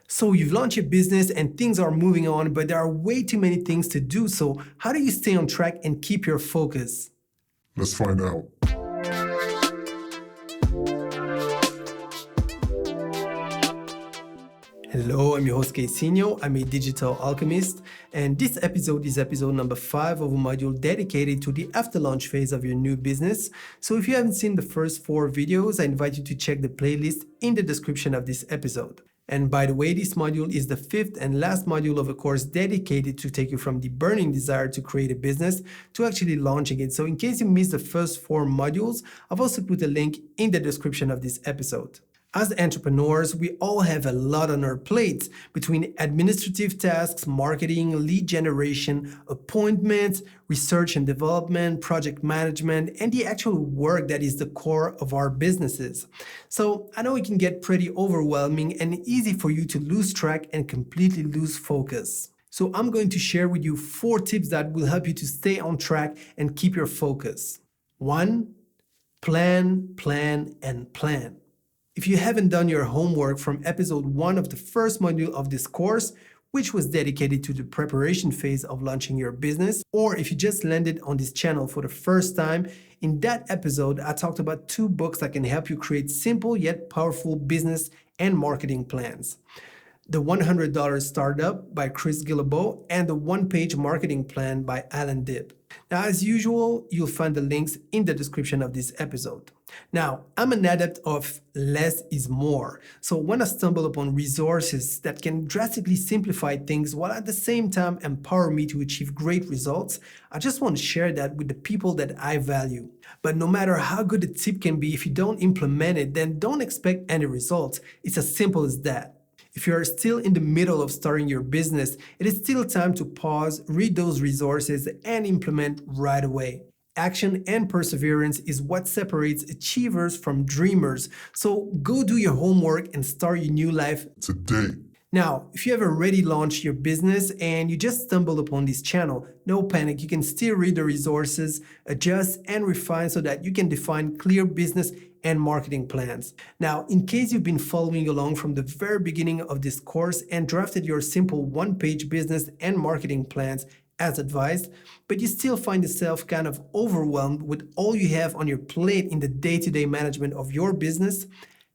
So you've launched your business and things are moving on, but there are way too many things to do. So how do you stay on track and keep your focus? Let's find out. Hello, I'm your host Casino. I'm a digital alchemist, and this episode is episode number 5 of a module dedicated to the after launch phase of your new business. So if you haven't seen the first 4 videos, I invite you to check the playlist in the description of this episode. And by the way, this module is the 5th and last module of a course dedicated to take you from the burning desire to create a business to actually launching it. So in case you missed the first 4 modules, I've also put a link in the description of this episode. As entrepreneurs, we all have a lot on our plates between administrative tasks, marketing, lead generation, appointments, research and development, project management, and the actual work that is the core of our businesses. So I know it can get pretty overwhelming and easy for you to lose track and completely lose focus. So I'm going to share with you 4 tips that will help you to stay on track and keep your focus. 1. Plan, plan, and plan. If you haven't done your homework from episode 1 of the first module of this course, which was dedicated to the preparation phase of launching your business, or if you just landed on this channel for the first time, in that episode, I talked about 2 books that can help you create simple yet powerful business and marketing plans. The $100 Startup by Chris Guillebeau and the One-Page Marketing Plan by Alan Dibb. Now, as usual, you'll find the links in the description of this episode. Now, I'm an adept of less is more. So when I stumble upon resources that can drastically simplify things while at the same time empower me to achieve great results, I just want to share that with the people that I value. But no matter how good a tip can be, if you don't implement it, then don't expect any results. It's as simple as that. If you are still in the middle of starting your business, it is still time to pause, read those resources, and implement right away. Action and perseverance is what separates achievers from dreamers. So go do your homework and start your new life Today. Now, if you have already launched your business and you just stumbled upon this channel, no panic, you can still read the resources, adjust and refine so that you can define clear business and marketing plans. Now, in case you've been following along from the very beginning of this course and drafted your simple one-page business and marketing plans as advised, but you still find yourself kind of overwhelmed with all you have on your plate in the day-to-day management of your business,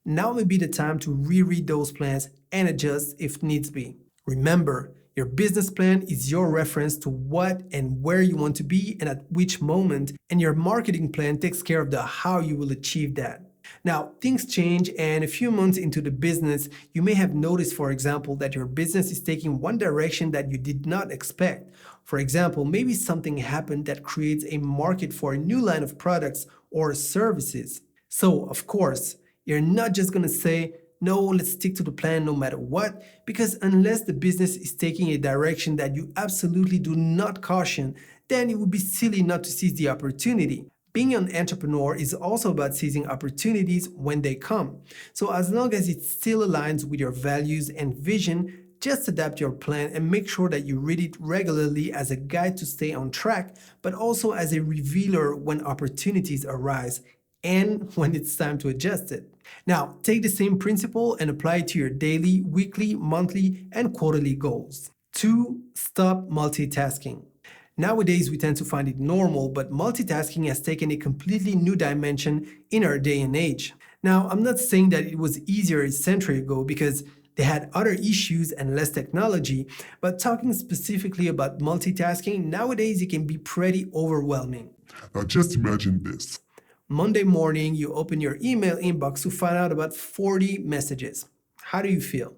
now may be the time to reread those plans and adjust if needs be. Remember, your business plan is your reference to what and where you want to be and at which moment, and your marketing plan takes care of the how you will achieve that. Now, things change, and a few months into the business, you may have noticed, for example, that your business is taking one direction that you did not expect. For example, maybe something happened that creates a market for a new line of products or services. So, of course, you're not just going to say, no, let's stick to the plan no matter what, because unless the business is taking a direction that you absolutely do not caution, then it would be silly not to seize the opportunity. Being an entrepreneur is also about seizing opportunities when they come. So as long as it still aligns with your values and vision, just adapt your plan and make sure that you read it regularly as a guide to stay on track, but also as a revealer when opportunities arise and when it's time to adjust it. Now, take the same principle and apply it to your daily, weekly, monthly, and quarterly goals. 2. Stop multitasking. Nowadays, we tend to find it normal, but multitasking has taken a completely new dimension in our day and age. Now, I'm not saying that it was easier a century ago because they had other issues and less technology, but talking specifically about multitasking, nowadays it can be pretty overwhelming. Now just imagine this. Monday morning, you open your email inbox to find out about 40 messages. How do you feel?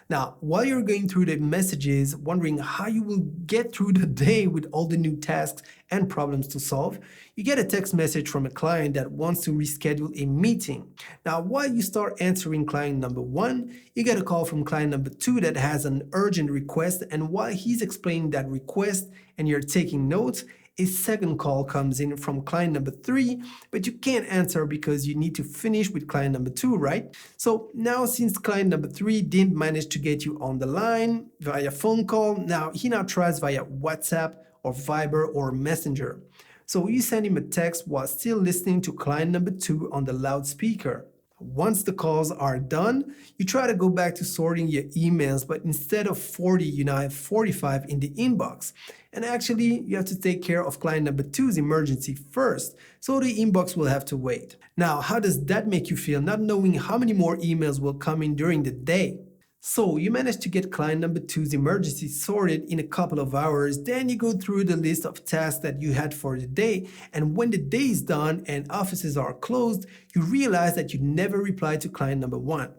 Now, while you're going through the messages, wondering how you will get through the day with all the new tasks and problems to solve, you get a text message from a client that wants to reschedule a meeting. Now, while you start answering client number 1, you get a call from client number 2 that has an urgent request, and while he's explaining that request and you're taking notes, a second call comes in from client number 3, but you can't answer because you need to finish with client number 2, right? So now since client number 3 didn't manage to get you on the line via phone call, he now tries via WhatsApp or Viber or Messenger. So you send him a text while still listening to client number 2 on the loudspeaker. Once the calls are done, you try to go back to sorting your emails, but instead of 40, you now have 45 in the inbox. And actually, you have to take care of client number two's emergency first, so the inbox will have to wait. Now, how does that make you feel, not knowing how many more emails will come in during the day? So you manage to get client number two's emergency sorted in a couple of hours, then you go through the list of tasks that you had for the day, and when the day is done and offices are closed, you realize that you never replied to client number one.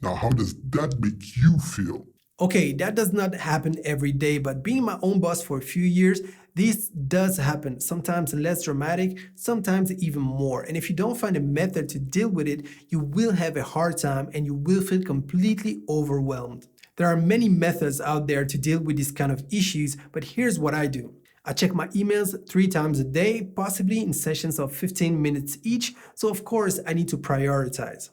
Now, how does that make you feel? Okay, that does not happen every day, but being my own boss for a few years, this does happen. Sometimes less dramatic, sometimes even more. And if you don't find a method to deal with it, you will have a hard time and you will feel completely overwhelmed. There are many methods out there to deal with these kind of issues, but here's what I do. I check my emails 3 times a day, possibly in sessions of 15 minutes each, so of course I need to prioritize.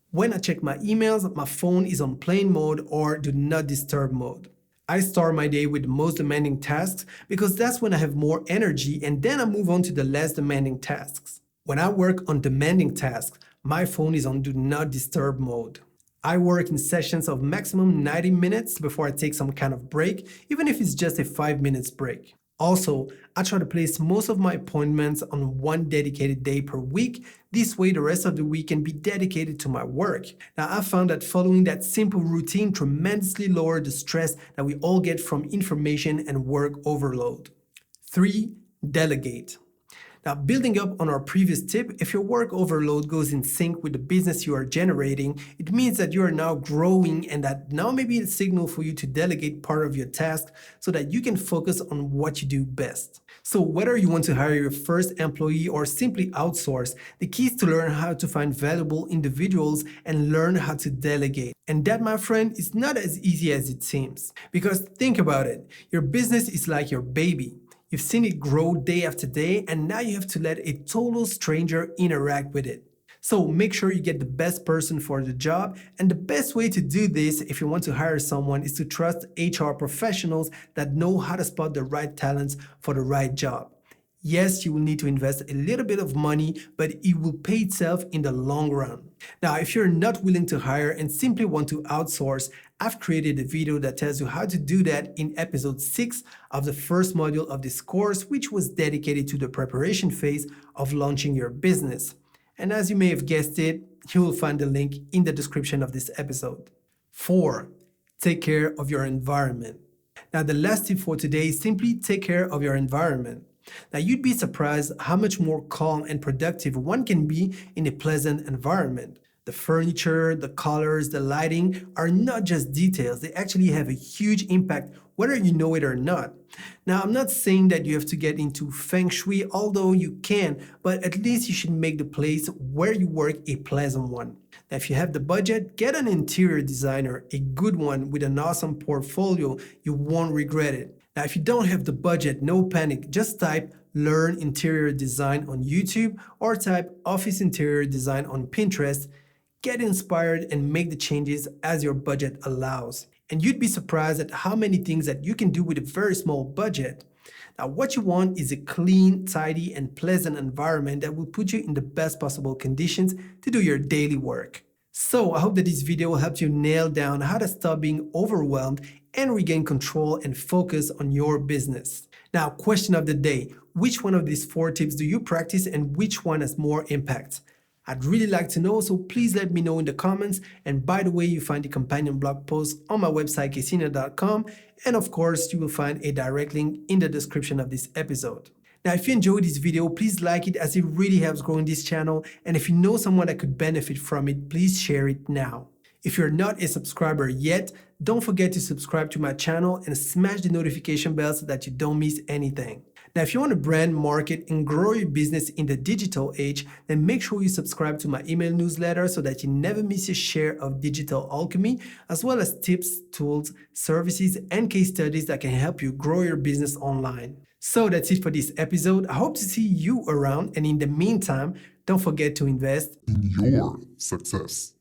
When I check my emails, my phone is on plane mode or do not disturb mode. I start my day with the most demanding tasks because that's when I have more energy, and then I move on to the less demanding tasks. When I work on demanding tasks, my phone is on do not disturb mode. I work in sessions of maximum 90 minutes before I take some kind of break, even if it's just a 5 minutes break. Also, I try to place most of my appointments on one dedicated day per week. This way, the rest of the week can be dedicated to my work. Now, I found that following that simple routine tremendously lowered the stress that we all get from information and work overload. 3. Delegate. Now, building up on our previous tip, if your work overload goes in sync with the business you are generating, it means that you are now growing and that now may be a signal for you to delegate part of your task so that you can focus on what you do best. So whether you want to hire your first employee or simply outsource, the key is to learn how to find valuable individuals and learn how to delegate. And that, my friend, is not as easy as it seems. Because think about it, your business is like your baby. You've seen it grow day after day, and now you have to let a total stranger interact with it. So make sure you get the best person for the job, and the best way to do this if you want to hire someone is to trust HR professionals that know how to spot the right talents for the right job. Yes, you will need to invest a little bit of money, but it will pay itself in the long run. Now, if you're not willing to hire and simply want to outsource, I've created a video that tells you how to do that in episode 6 of the first module of this course, which was dedicated to the preparation phase of launching your business. And as you may have guessed it, you will find the link in the description of this episode. 4. Take care of your environment. Now, the last tip for today is simply take care of your environment. Now, you'd be surprised how much more calm and productive one can be in a pleasant environment. The furniture, the colors, the lighting are not just details. They actually have a huge impact whether you know it or not. Now, I'm not saying that you have to get into feng shui, although you can, but at least you should make the place where you work a pleasant one. Now, if you have the budget, get an interior designer, a good one with an awesome portfolio. You won't regret it. Now, if you don't have the budget, no panic. Just type Learn Interior Design on YouTube or type Office Interior Design on Pinterest. Get inspired and make the changes as your budget allows. And you'd be surprised at how many things that you can do with a very small budget. Now, what you want is a clean, tidy, and pleasant environment that will put you in the best possible conditions to do your daily work. So I hope that this video helped you nail down how to stop being overwhelmed and regain control and focus on your business. Now, question of the day, which one of these 4 tips do you practice and which one has more impact? I'd really like to know, so please let me know in the comments. And by the way, you find the companion blog post on my website, kesenia.com. And of course, you will find a direct link in the description of this episode. Now, if you enjoyed this video, please like it as it really helps growing this channel. And if you know someone that could benefit from it, please share it now. If you're not a subscriber yet, don't forget to subscribe to my channel and smash the notification bell so that you don't miss anything. Now, if you want to brand, market, and grow your business in the digital age, then make sure you subscribe to my email newsletter so that you never miss a share of digital alchemy, as well as tips, tools, services, and case studies that can help you grow your business online. So that's it for this episode. I hope to see you around, and in the meantime, don't forget to invest In your success.